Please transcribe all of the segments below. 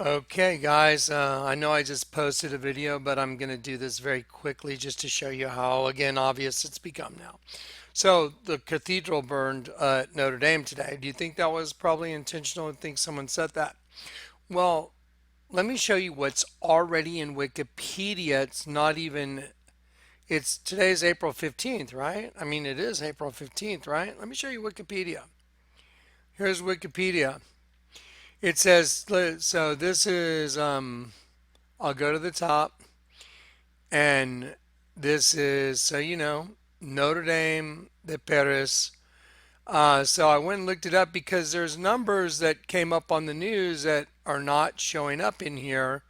Okay, guys, I know I just posted a video, but I'm going to do this very quickly just to show you how, again, obvious it's become now. So, the cathedral burned at Notre Dame today. Do you think that was probably intentional? I think someone said that. Well, let me show you what's already in Wikipedia. It's not even, it's today's April 15th, right? I mean, it is April 15th, right? Let me show you Wikipedia. Here's Wikipedia. It says, so this is, I'll go to the top. And this is, so you know, Notre Dame de Paris. So I went and looked it up because there's numbers that came up on the news that are not showing up in here.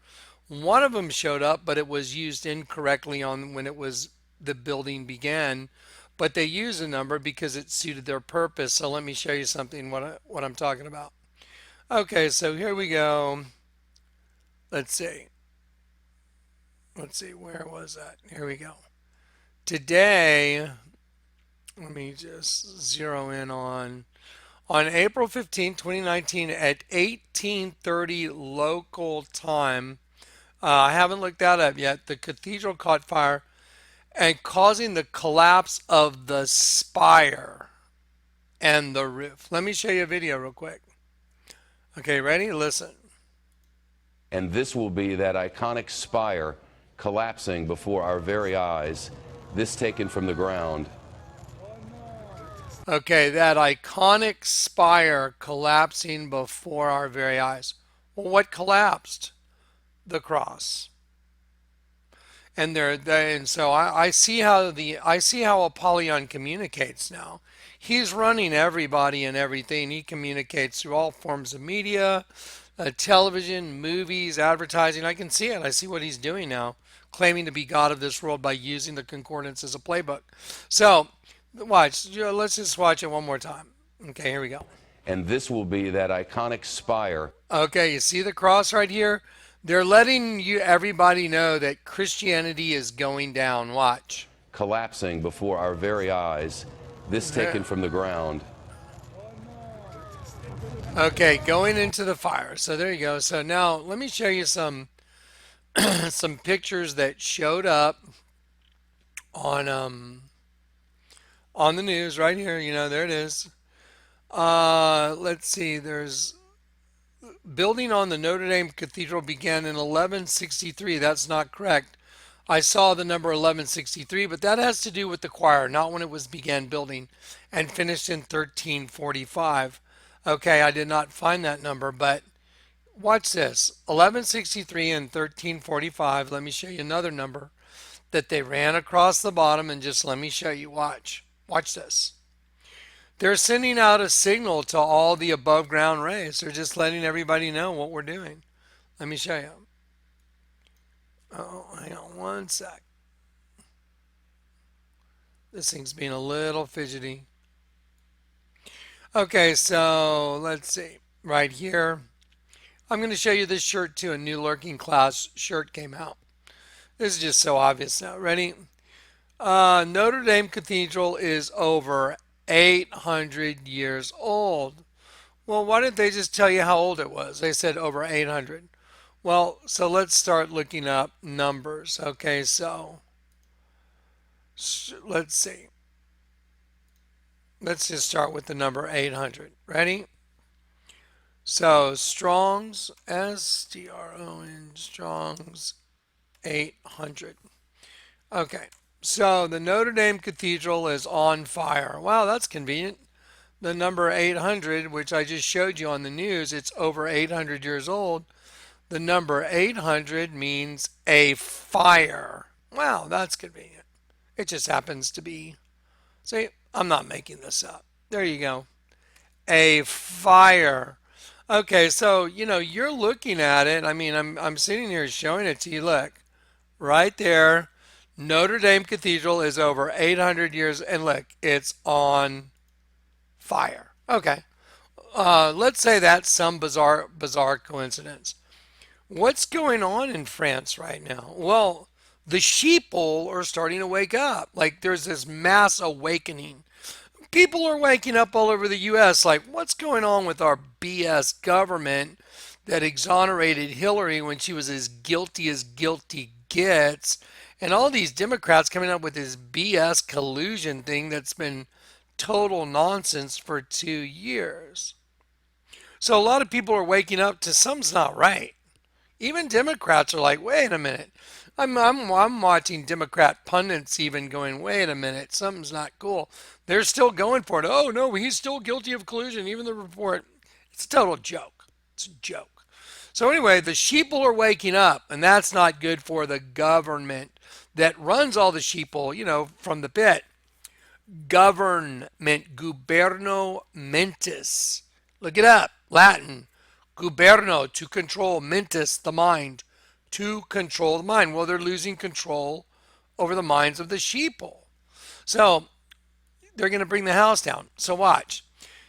One of them showed up, but it was used incorrectly on when it was the building began. But they used a number because it suited their purpose. So let me show you something what I'm talking about. Okay, so here we go. Let's see. Let's see, where was that? Here we go. Today, let me just zero in on April 15, 2019 at 18:30 local time. I haven't looked that up yet. The cathedral caught fire and causing the collapse of the spire and the roof. Let me show you a video real quick. Okay, ready? Listen. And this will be that iconic spire collapsing before our very eyes, this taken from the ground. Okay, that iconic spire collapsing before our very eyes. Well, what collapsed? The cross. And so I see how Apollyon communicates now. He's running everybody and everything. He communicates through all forms of media, television, movies, advertising. I can see it. I see what he's doing now, claiming to be God of this world by using the concordance as a playbook. So watch. Let's just watch it one more time. Okay, here we go. And this will be that iconic spire. Okay, you see the cross right here? They're letting everybody know that Christianity is going down. Watch. Collapsing before our very eyes, this taken from the ground. Okay, going into the fire. So there you go. So now let me show you some some pictures that showed up on on the news right here. You know, there it is. Let's see. There's building on the Notre Dame Cathedral began in 1163. That's not correct. I saw the number 1163, but that has to do with the choir, not when it was began building, and finished in 1345. Okay, I did not find that number, but watch this. 1163 and 1345. Let me show you another number that they ran across the bottom, and just let me show you. Watch. Watch this. They're sending out a signal to all the above ground rays. They're just letting everybody know what we're doing. Let me show you. Oh, hang on one sec. This thing's being a little fidgety. Okay, so let's see. Right here, I'm going to show you this shirt too. A new Lurking Class shirt came out. This is just so obvious now. Ready? Notre Dame Cathedral is over 800 years old. Well, why didn't they just tell you how old it was? They said over 800. Well, so let's start looking up numbers. Okay, so let's see. Let's just start with the number 800. Ready? So Strong's, S-T-R-O-N, Strong's 800. Okay, so the Notre Dame Cathedral is on fire. Wow, that's convenient. The number 800, which I just showed you on the news, it's over 800 years old. The number 800 means a fire. Wow, that's convenient. It just happens to be. See, I'm not making this up. There you go. A fire. Okay, so, you know, you're looking at it. I mean, I'm sitting here showing it to you. Look, right there. Notre Dame Cathedral is over 800 years, and look, it's on fire. Okay. Let's say that's some bizarre coincidence. What's going on in France right now? Well, the sheeple are starting to wake up. Like there's this mass awakening. People are waking up all over the US like, what's going on with our BS government that exonerated Hillary when she was as guilty gets, and all these Democrats coming up with this BS collusion thing that's been total nonsense for 2 years. So a lot of people are waking up to something's not right. Even Democrats are like, wait a minute. I'm watching Democrat pundits even going, wait a minute, something's not cool. They're still going for it. Oh no, he's still guilty of collusion. Even the report, it's a total joke. It's a joke. So anyway, the sheeple are waking up, and that's not good for the government that runs all the sheeple, from the pit. Government, guberno mentis. Look it up. Latin. Guberno, to control. Mentis, the mind. To control the mind. Well, they're losing control over the minds of the sheeple. So they're going to bring the house down. So watch.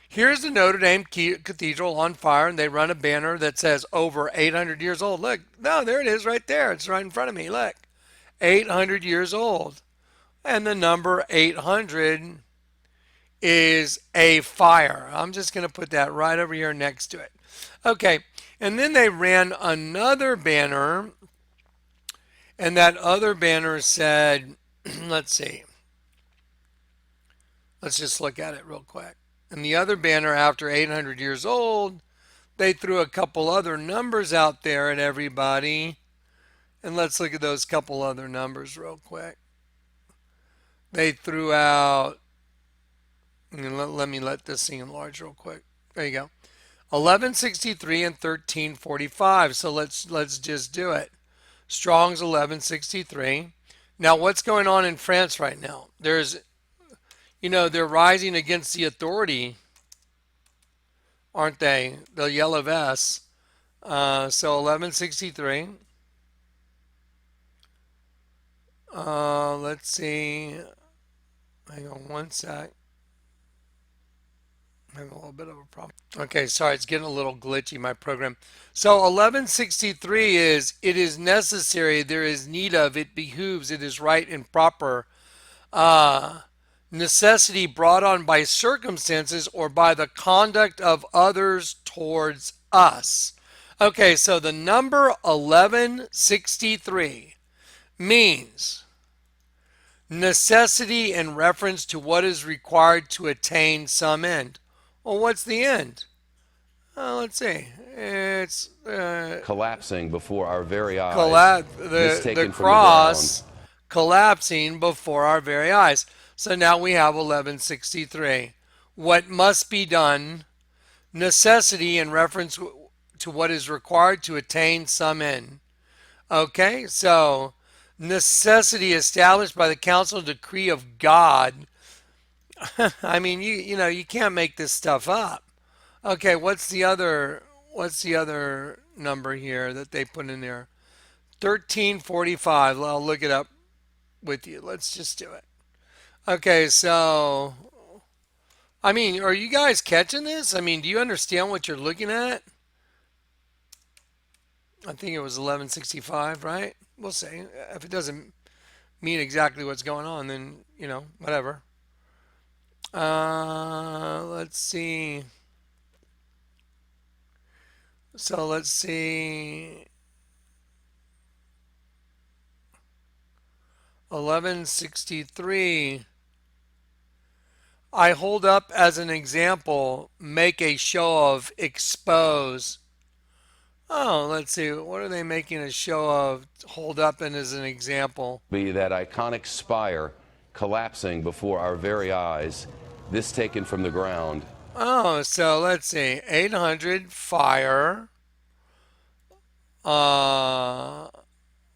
Here's the Notre Dame Cathedral on fire, and they run a banner that says over 800 years old. Look, no, there it is right there. It's right in front of me. Look, 800 years old. And the number 800 is a fire. I'm just going to put that right over here next to it. Okay, and then they ran another banner, and that other banner said, let's see, let's just look at it real quick. And the other banner, after 800 years old, they threw a couple other numbers out there at everybody. And let's look at those couple other numbers real quick. They threw out, let me let this thing enlarge real quick. There you go. 1163 and 1345. So let's just do it. Strong's 1163. Now what's going on in France right now? They're rising against the authority, aren't they? The yellow vests. So 1163. Let's see. Hang on one sec. I'm having a little bit of a problem. Okay, sorry, it's getting a little glitchy, my program. So 1163 is, it is necessary, there is need of, it behooves, it is right and proper. Necessity brought on by circumstances or by the conduct of others towards us. Okay, so the number 1163 means necessity in reference to what is required to attain some end. Well, what's the end? Let's see. It's collapsing before our very eyes. The cross collapsing before our very eyes. So now we have 1163. What must be done? Necessity in reference to what is required to attain some end. Okay, so necessity established by the council decree of God. I mean, you can't make this stuff up. Okay, what's the other number here that they put in there? 1345. I'll look it up with you. Let's just do it. Okay, so I mean, are you guys catching this? I mean, do you understand what you're looking at? I think it was 1165, right? We'll see. If it doesn't mean exactly what's going on, then, whatever. Let's see. So let's see. 1163. I hold up as an example, make a show of, expose. Oh, let's see. What are they making a show of? Hold up and as an example. Be that iconic spire collapsing before our very eyes, this taken from the ground. Oh, so let's see. 800 fire.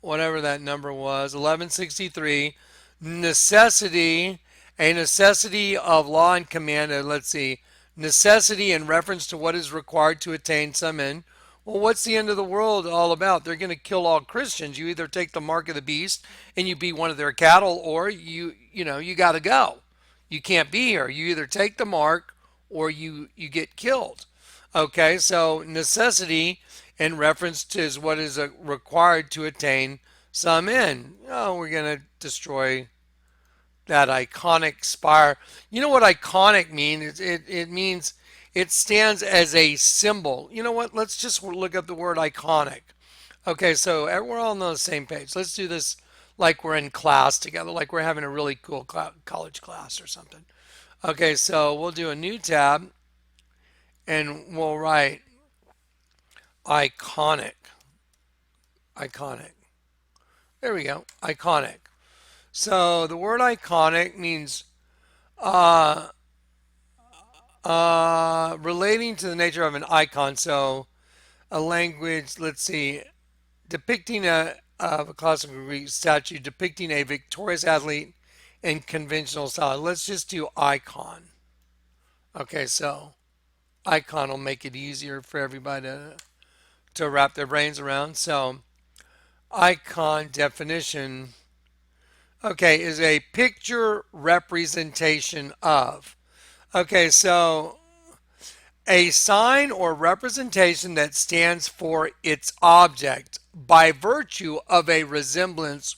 Whatever that number was. 1163. Necessity. A necessity of law and command. Let's see. Necessity in reference to what is required to attain some end. Well, what's the end of the world all about? They're going to kill all Christians. You either take the mark of the beast and you be one of their cattle, or you got to go. You can't be here. You either take the mark or you get killed. Okay, so necessity in reference to is what is required to attain some end. Oh, we're going to destroy that iconic spire. You know what iconic means? It means It stands as a symbol. You know what? Let's just look up the word iconic. Okay, so we're all on the same page. Let's do this like we're in class together, like we're having a really cool college class or something. Okay, so we'll do a new tab and we'll write iconic. Iconic. There we go. Iconic. So the word iconic means uh, relating to the nature of an icon. So a language, let's see, depicting a classical Greek statue depicting a victorious athlete in conventional style. Let's just do icon. Okay, so icon will make it easier for everybody to wrap their brains around. So icon definition, okay, is a picture representation of. Okay, so a sign or representation that stands for its object by virtue of a resemblance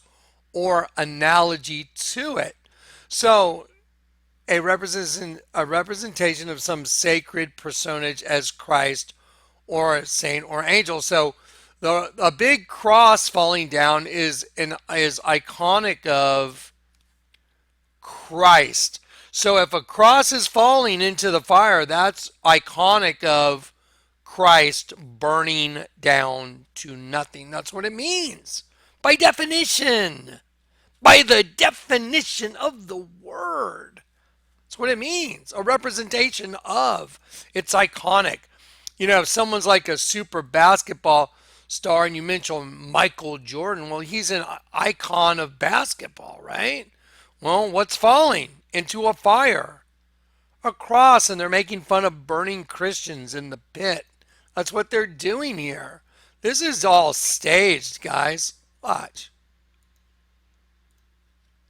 or analogy to it. So a representation of some sacred personage as Christ or a saint or angel. So a big cross falling down is iconic of Christ. So if a cross is falling into the fire, that's iconic of Christ burning down to nothing. That's what it means by definition. By the definition of the word. That's what it means. A representation of. It's iconic. You know, if someone's like a super basketball star and you mention Michael Jordan, well, he's an icon of basketball, right? Well, what's falling into a fire? A cross, and they're making fun of burning Christians in the pit. That's what they're doing here. This is all staged, guys. Watch.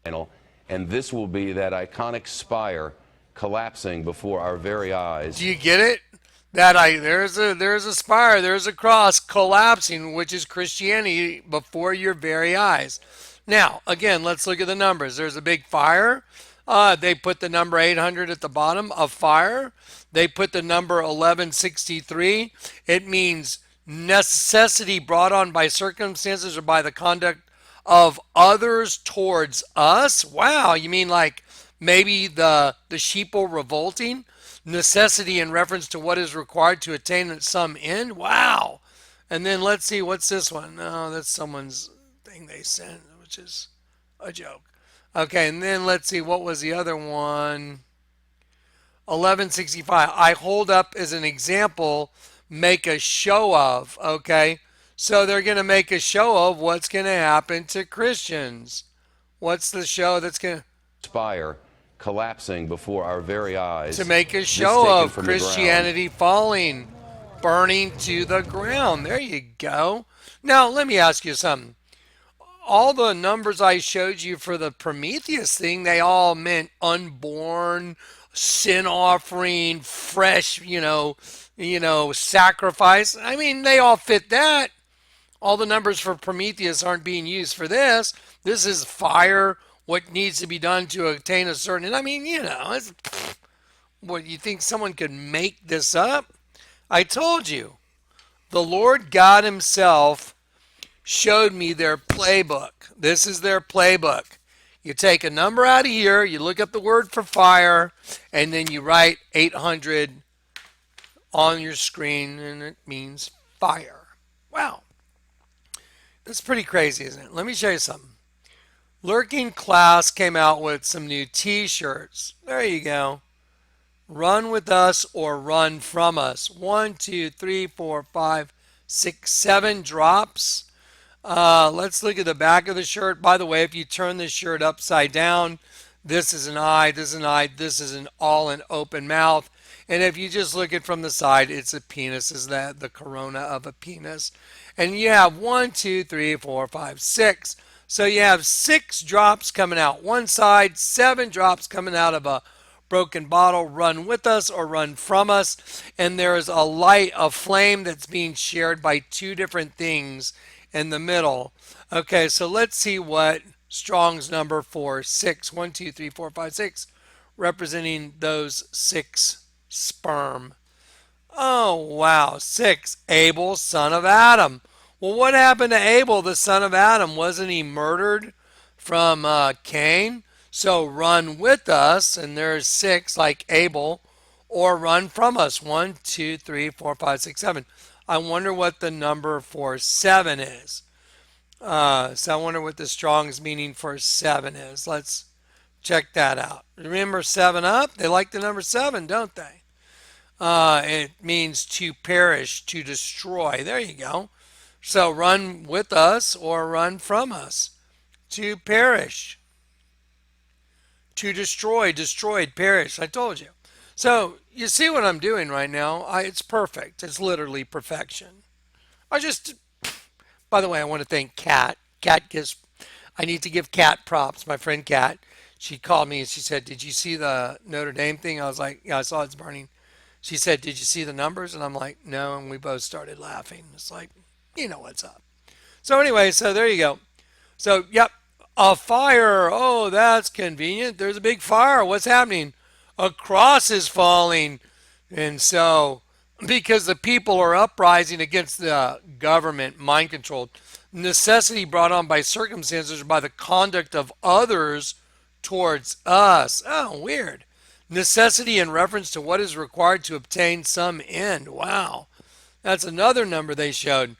And this will be that iconic spire collapsing before our very eyes. Do you get it? There's a spire, there's a cross collapsing, which is Christianity before your very eyes. Now, again, let's look at the numbers. There's a big fire. They put the number 800 at the bottom of fire. They put the number 1163. It means necessity brought on by circumstances or by the conduct of others towards us. Wow, you mean like maybe the sheeple revolting? Necessity in reference to what is required to attain some end? Wow. And then let's see, what's this one? Oh, that's someone's thing they sent, which is a joke. Okay, and then let's see, what was the other one? 1165. I hold up as an example, make a show of. Okay, so they're going to make a show of what's going to happen to Christians. What's the show that's going to spire collapsing before our very eyes. To make a show of Christianity falling, burning to the ground. There you go. Now, let me ask you something. All the numbers I showed you for the Prometheus thing, they all meant unborn, sin offering, fresh, sacrifice. I mean, they all fit that. All the numbers for Prometheus aren't being used for this. This is fire, what needs to be done to attain a certain. And I mean, what, you think someone could make this up? I told you, the Lord God Himself showed me their playbook. This is their playbook. You take a number out of here, you look up the word for fire, and then you write 800 on your screen, and it means fire. Wow. That's pretty crazy, isn't it? Let me show you something. Lurking Class came out with some new t-shirts. There you go. Run with us or run from us. 1, 2, 3, 4, 5, 6, 7 drops. Let's look at the back of the shirt. By the way, if you turn this shirt upside down, this is an eye, this is an eye, this is an open mouth. And if you just look at from the side, it's a penis. Is that the corona of a penis? And you have 1, 2, 3, 4, 5, 6. So you have 6 drops coming out one side, 7 drops coming out of a broken bottle. Run with us or run from us. And there is a light, a flame that's being shared by 2 different things in the middle. Okay, so let's see what Strong's number for 6, 1, 2, 3, 4, 5, 6, representing those 6 sperm. Oh, wow. 6. Abel, son of Adam. Well, what happened to Abel, the son of Adam? Wasn't he murdered from Cain? So run with us, and there's 6 like Abel, or run from us. 1, 2, 3, 4, 5, 6, 7. I wonder what the number for 7 is. So I wonder what the Strong's meaning for 7 is. Let's check that out. Remember 7 up? They like the number 7, don't they? It means to perish, to destroy. There you go. So run with us or run from us. To perish, to destroy, destroyed, perish. I told you. So you see what I'm doing right now? It's perfect. It's literally perfection. I just, by the way, I want to thank Kat. Kat gives, I need to give Kat props. My friend Kat, she called me and she said, "Did you see the Notre Dame thing?" I was like, "Yeah, I saw it's burning." She said, "Did you see the numbers?" And I'm like, "No." And we both started laughing. It's like, you know what's up. So, anyway, so there you go. So, yep, a fire. Oh, that's convenient. There's a big fire. What's happening? A cross is falling. And so, because the people are uprising against the government, mind controlled, necessity brought on by circumstances or by the conduct of others towards us. Oh, weird. Necessity in reference to what is required to obtain some end. Wow. That's another number they showed.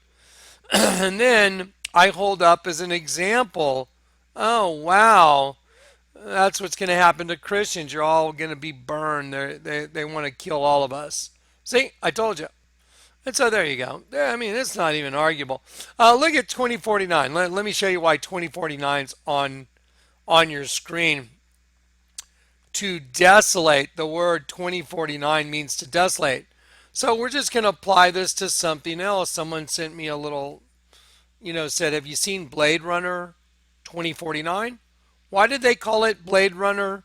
And then I hold up as an example. Oh, wow. That's what's going to happen to Christians. You're all going to be burned. They want to kill all of us. See, I told you. And so there you go. I mean, it's not even arguable. Look at 2049. Let me show you why 2049's on your screen. To desolate, the word 2049 means to desolate. So we're just going to apply this to something else. Someone sent me a little, said, "Have you seen Blade Runner 2049? Why did they call it Blade Runner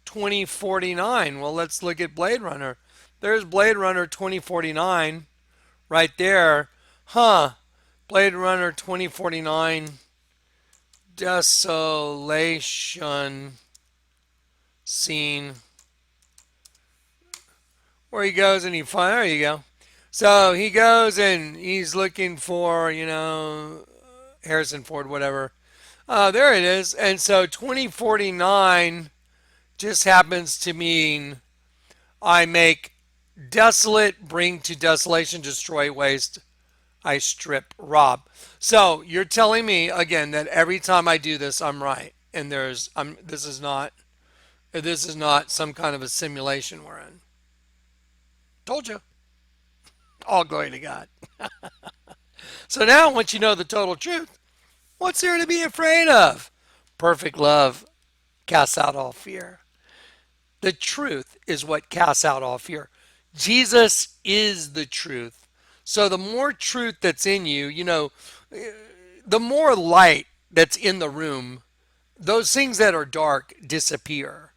2049? Well, let's look at Blade Runner. There's Blade Runner 2049 right there. Huh. Blade Runner 2049 desolation scene, where he goes and he finds, there you go. So he goes and he's looking for, Harrison Ford, whatever. There it is. And so 2049 just happens to mean I make desolate, bring to desolation, destroy, waste, I strip, rob. So you're telling me again that every time I do this, I'm right, and this is not some kind of a simulation we're in. Told you. All glory to God. So now, once you know the total truth, what's there to be afraid of? Perfect love casts out all fear. The truth is what casts out all fear. Jesus is the truth. So the more truth that's in you, the more light that's in the room, those things that are dark disappear.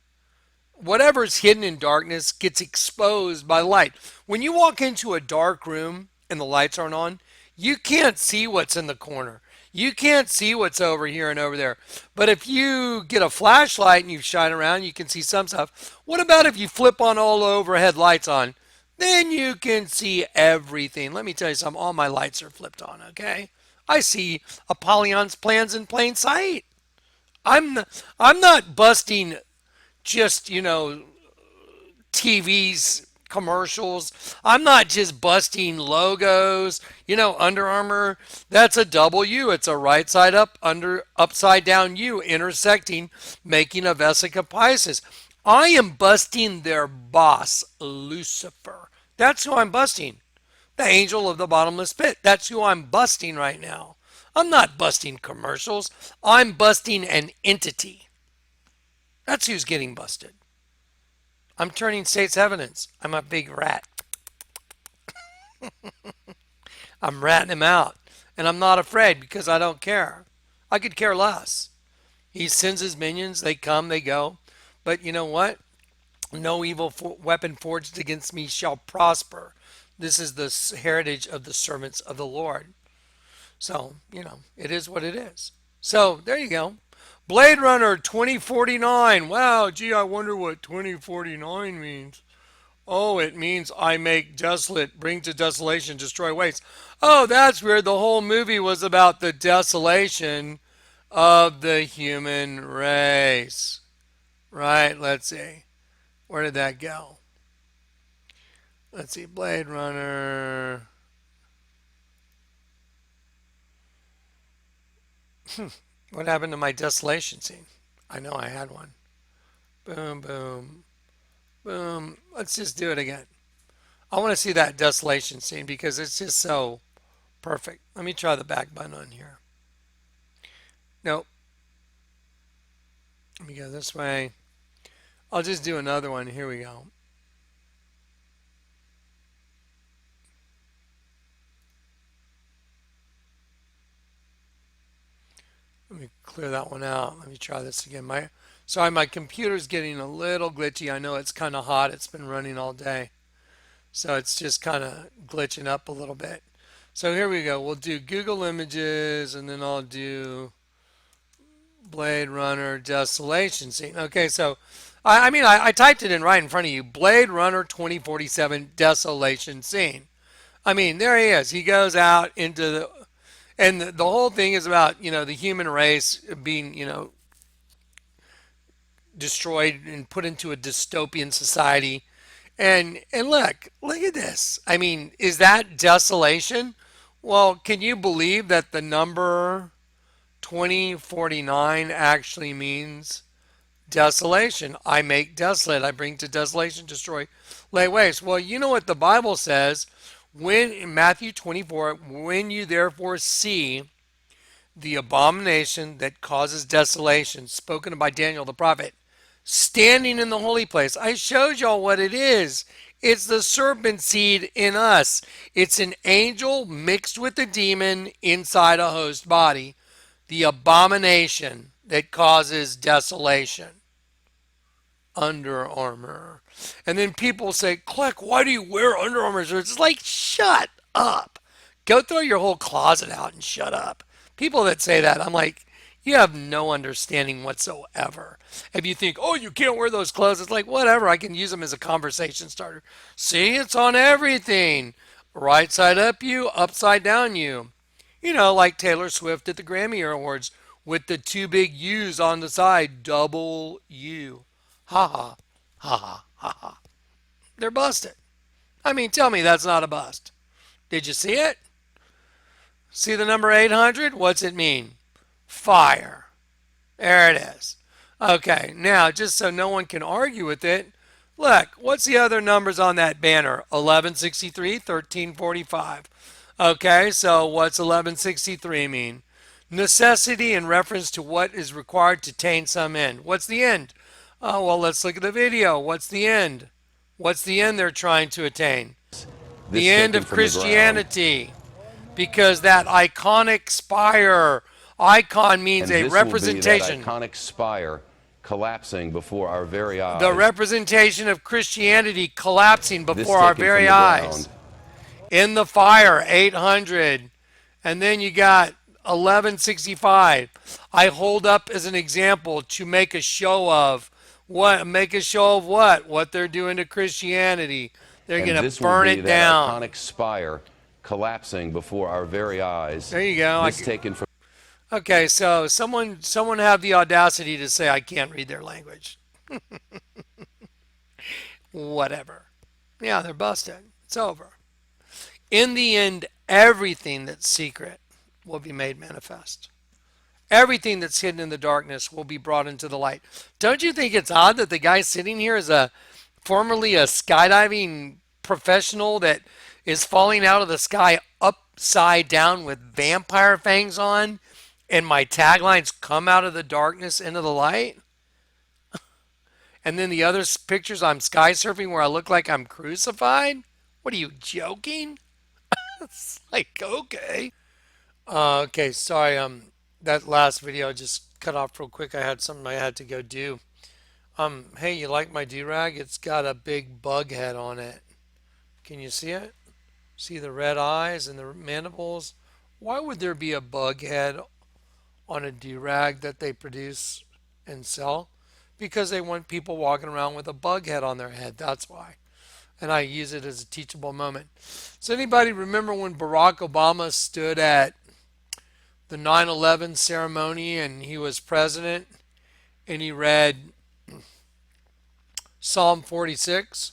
Whatever's hidden in darkness gets exposed by light. When you walk into a dark room and the lights aren't on, you can't see what's in the corner. You can't see what's over here and over there. But if you get a flashlight and you shine around, you can see some stuff. What about if you flip on all the overhead lights on? Then you can see everything. Let me tell you something. All my lights are flipped on, okay? I see Apollyon's plans in plain sight. I'm not busting just, TVs, commercials. I'm not just busting logos, Under Armour. That's a double U. It's a right side up, upside down U intersecting, making a vesica Pisces. I am busting their boss, Lucifer. That's who I'm busting. The angel of the bottomless pit. That's who I'm busting right now. I'm not busting commercials. I'm busting an entity. That's who's getting busted. I'm turning state's evidence. I'm a big rat. I'm ratting him out. And I'm not afraid because I don't care. I could care less. He sends his minions. They come, they go. But you know what? No evil weapon forged against me shall prosper. This is the heritage of the servants of the Lord. So, it is what it is. So, there you go. Blade Runner 2049. Wow, gee, I wonder what 2049 means. Oh, it means I make desolate, bring to desolation, destroy waste. Oh, that's weird. The whole movie was about the desolation of the human race. Right, let's see. Where did that go? Let's see. Blade Runner. What happened to my desolation scene? I know I had one. Boom, boom, boom. Let's just do it again. I want to see that desolation scene because it's just so perfect. Let me try the back button on here. Nope. Let me go this way. I'll just do another one. Here we go. Let me clear that one out. Let me try this again. Sorry, my computer's getting a little glitchy. I know it's kind of hot. It's been running all day. So it's just kind of glitching up a little bit. So here we go. We'll do Google Images and then I'll do Blade Runner Desolation Scene. Okay, so I typed it in right in front of you. Blade Runner 2047 Desolation Scene. I mean, there he is. He goes out into and the whole thing is about, the human race being, destroyed and put into a dystopian society. And look at this. I mean, is that desolation? Well, can you believe that the number 2049 actually means desolation? I make desolate. I bring to desolation, destroy, lay waste. Well, you know what the Bible says when in Matthew 24, when you therefore see the abomination that causes desolation, spoken by Daniel the prophet, standing in the holy place. I showed y'all what it is. It's the serpent seed in us. It's an angel mixed with a demon inside a host body. The abomination that causes desolation. Under Armour. And then people say, Kleck, why do you wear Under Armour shirts? It's like, shut up. Go throw your whole closet out and shut up. People that say that, I'm like, you have no understanding whatsoever. If you think, oh, you can't wear those clothes, it's like, whatever, I can use them as a conversation starter. See, it's on everything. Right side up you, upside down you. Like Taylor Swift at the Grammy Awards with the two big U's on the side, double U. Ha ha, ha ha, ha ha. They're busted. I mean, tell me that's not a bust. Did you see it? See the number 800? What's it mean? Fire. There it is. Okay, now just so no one can argue with it, look, what's the other numbers on that banner? 1163, 1345. Okay, so what's 1163 mean? Necessity in reference to what is required to attain some end. What's the end? Oh, well, let's look at the video. What's the end? What's the end they're trying to attain? The This end taken of from the ground. Christianity. Because that iconic spire, icon means And a this will be that representation. iconic spire collapsing before our very The eyes. representation of Christianity collapsing This before our taken from very the eyes. ground. In the fire, 800. And then you got 1165. I hold up as an example to make a show of what? Make a show of what? What they're doing to Christianity. They're And going to this will burn be it that down. iconic spire collapsing before our very eyes. There you go. This taken from Okay, so someone have the audacity to say I can't read their language. Whatever. Yeah, they're busted. It's over. In the end, everything that's secret will be made manifest. Everything that's hidden in the darkness will be brought into the light. Don't you think it's odd that the guy sitting here is formerly a skydiving professional that is falling out of the sky upside down with vampire fangs on, and my taglines come out of the darkness into the light? And then the other pictures I'm sky surfing where I look like I'm crucified? What are you joking? It's like, okay. Okay, sorry. That last video just cut off real quick. I had something I had to go do. Hey, you like my do-rag? It's got a big bug head on it. Can you see it? See the red eyes and the mandibles? Why would there be a bug head on a do-rag that they produce and sell? Because they want people walking around with a bug head on their head. That's why. and I use it as a teachable moment. Does anybody remember when Barack Obama stood at the 9/11 ceremony and he was president and he read Psalm 46?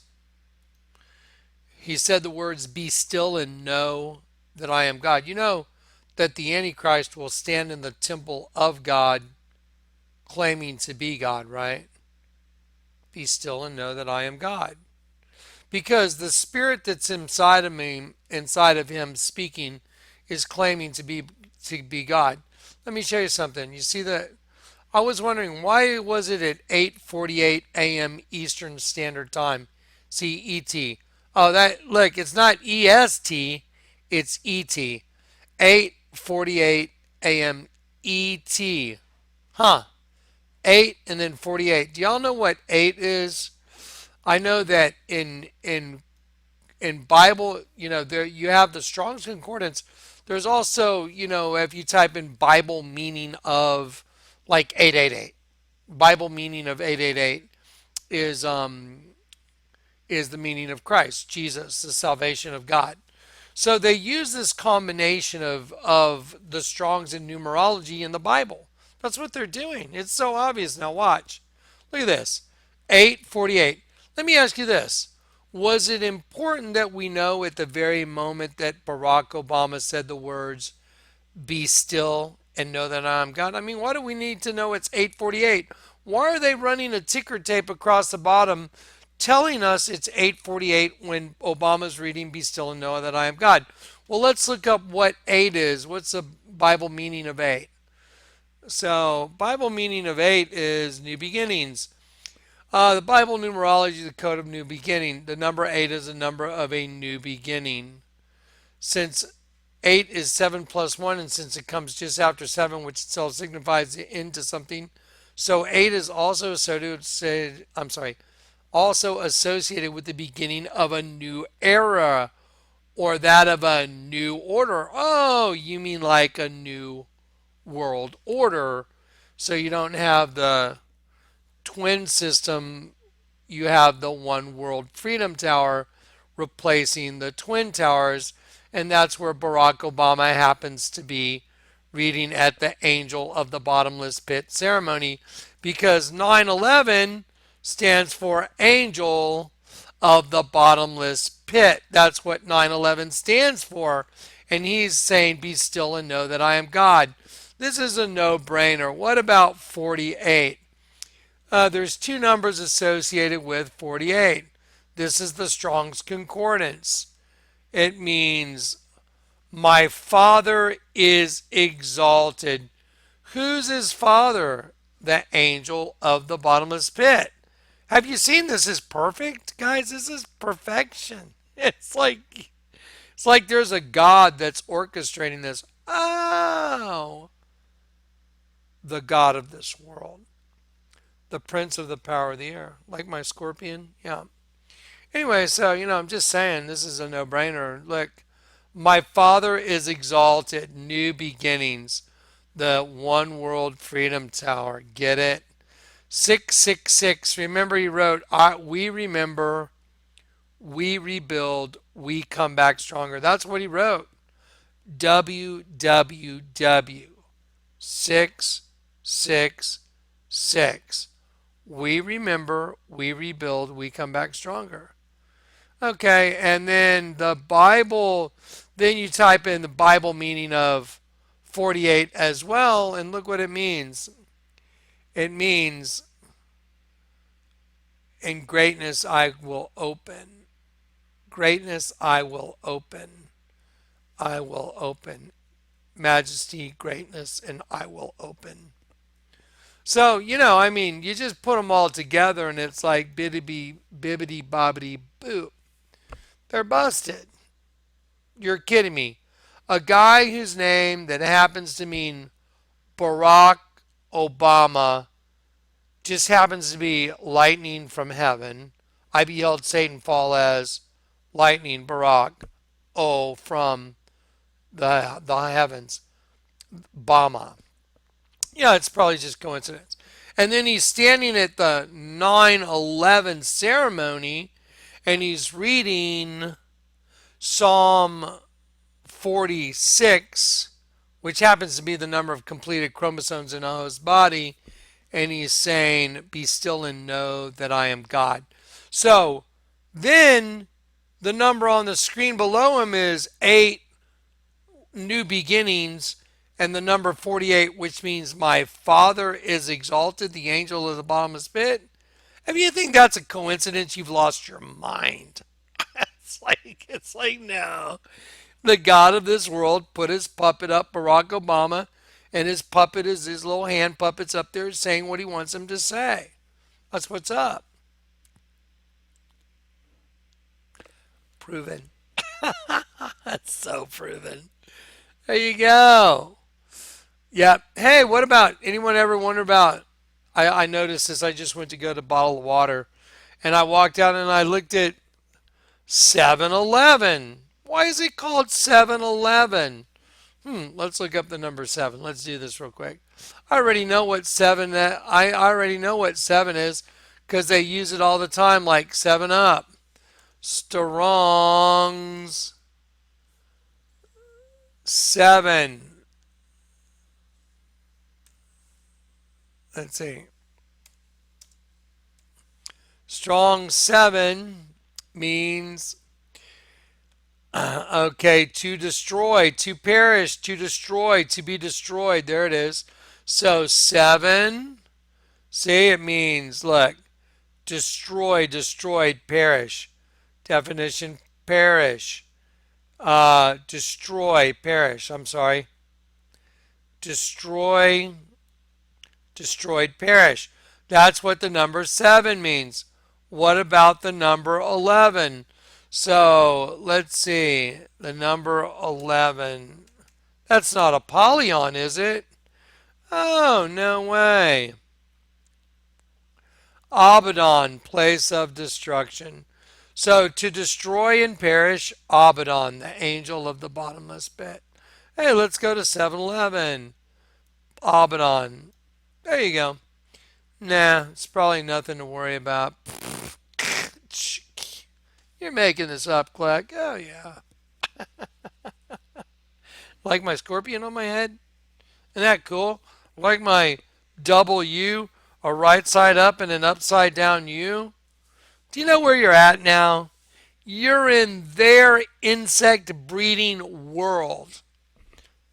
He said the words, "Be still and know that I am God." You know that the Antichrist will stand in the temple of God claiming to be God, right? Be still and know that I am God. Because the spirit that's inside of me, inside of him speaking, is claiming to be God. Let me show you something. You see that I was wondering why was it at 8:48 a.m. Eastern Standard Time, CET. Oh, that look, it's not EST, it's ET. 8:48 a.m. ET. Huh. 8 and then 48. Do y'all know what 8 is? I know that in Bible, there you have the Strong's Concordance. There's also, if you type in Bible meaning of like 888, Bible meaning of 888 is is the meaning of Christ, Jesus, the salvation of God. So they use this combination of the Strong's and numerology in the Bible. That's what they're doing. It's so obvious. Now watch. Look at this. 8:48. Let me ask you this. Was it important that we know at the very moment that Barack Obama said the words, "Be still and know that I am God"? I mean, why do we need to know it's 8:48? Why are they running a ticker tape across the bottom telling us it's 8:48 when Obama's reading, "Be still and know that I am God"? Well, let's look up what 8 is. What's the Bible meaning of 8? So, Bible meaning of 8 is new beginnings. The Bible numerology is the code of new beginning. The number 8 is a number of a new beginning. Since 8 is 7 plus 1, and since it comes just after 7, which itself signifies the end to something, so 8 is also associated with the beginning of a new era or that of a new order. Oh, you mean like a new world order. So you don't have the twin system, you have the one world freedom tower replacing the twin towers. And that's where Barack Obama happens to be reading at the Angel of the Bottomless Pit ceremony because 9/11 stands for Angel of the Bottomless Pit. That's what 9/11 stands for. And he's saying, "Be still and know that I am God." This is a no brainer. What about 48? There's two numbers associated with 48. This is the Strong's Concordance. It means, "My Father is exalted." Who's his Father? The Angel of the Bottomless Pit. Have you seen this? Is perfect, guys. This is perfection. It's like there's a God that's orchestrating this. Oh, the God of this world, the Prince of the power of the air, like my scorpion. Yeah. Anyway, so I'm just saying this is a no-brainer. Look, my Father is exalted. New beginnings. The one world freedom tower. Get it? 666. Remember, he wrote, "We remember, we rebuild, we come back stronger." That's what he wrote. WWW 666. We remember, we rebuild, we come back stronger. Okay, and then the Bible, then you type in the Bible meaning of 48 as well, and look what it means. It means, "In greatness I will open. Greatness I will open. I will open. Majesty, greatness, and I will open." So, I mean, you just put them all together and it's like bibbidi bobbidi boop. They're busted. You're kidding me. A guy whose name that happens to mean Barack Obama just happens to be lightning from heaven. I beheld Satan fall as lightning, Barack, from the heavens, Bama. Yeah, it's probably just coincidence. And then he's standing at the 9/11 ceremony, and he's reading Psalm 46, which happens to be the number of completed chromosomes in a host's body, and he's saying, "Be still and know that I am God." So then the number on the screen below him is 8 new beginnings, and the number 48, which means my Father is exalted, the angel of the bottomless pit. If you think that's a coincidence, you've lost your mind. It's like no. The God of this world put his puppet up, Barack Obama, and his puppet is his little hand puppets up there saying what he wants him to say. That's what's up. Proven. That's so proven. There you go. Yep. Hey, what about anyone ever wonder about? I noticed this. I just went to get a bottle of water and I walked out and I looked at 7-Eleven. Why is it called 7-Eleven? Let's look up the number 7. Let's do this real quick. I already know what 7 I already know what 7 is because they use it all the time like 7 Up. Strong's 7. Let's see. Strong 7 means okay, to destroy, to perish, to destroy, to be destroyed. There it is. So 7, see, it means, look, destroy, destroyed, perish. Definition, perish. Destroy, perish. I'm sorry. Destroy, destroyed, perish. That's what the number 7 means. What about the number 11? So let's see. The number 11. That's not Apollyon, is it? Oh, no way. Abaddon, place of destruction. So to destroy and perish, Abaddon, the angel of the bottomless pit. Hey, let's go to 7-Eleven. Abaddon. There you go. Nah, it's probably nothing to worry about. You're making this up, Kleck. Oh, yeah. Like my scorpion on my head? Isn't that cool? Like my double U, a right side up and an upside down U? Do you know where you're at now? You're in their insect breeding world.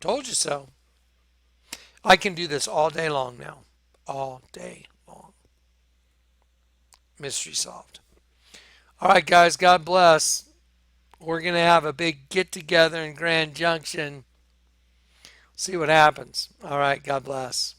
Told you so. I can do this all day long now. All day long. Mystery solved. All right, guys, God bless. We're going to have a big get together in Grand Junction. See what happens. All right, God bless.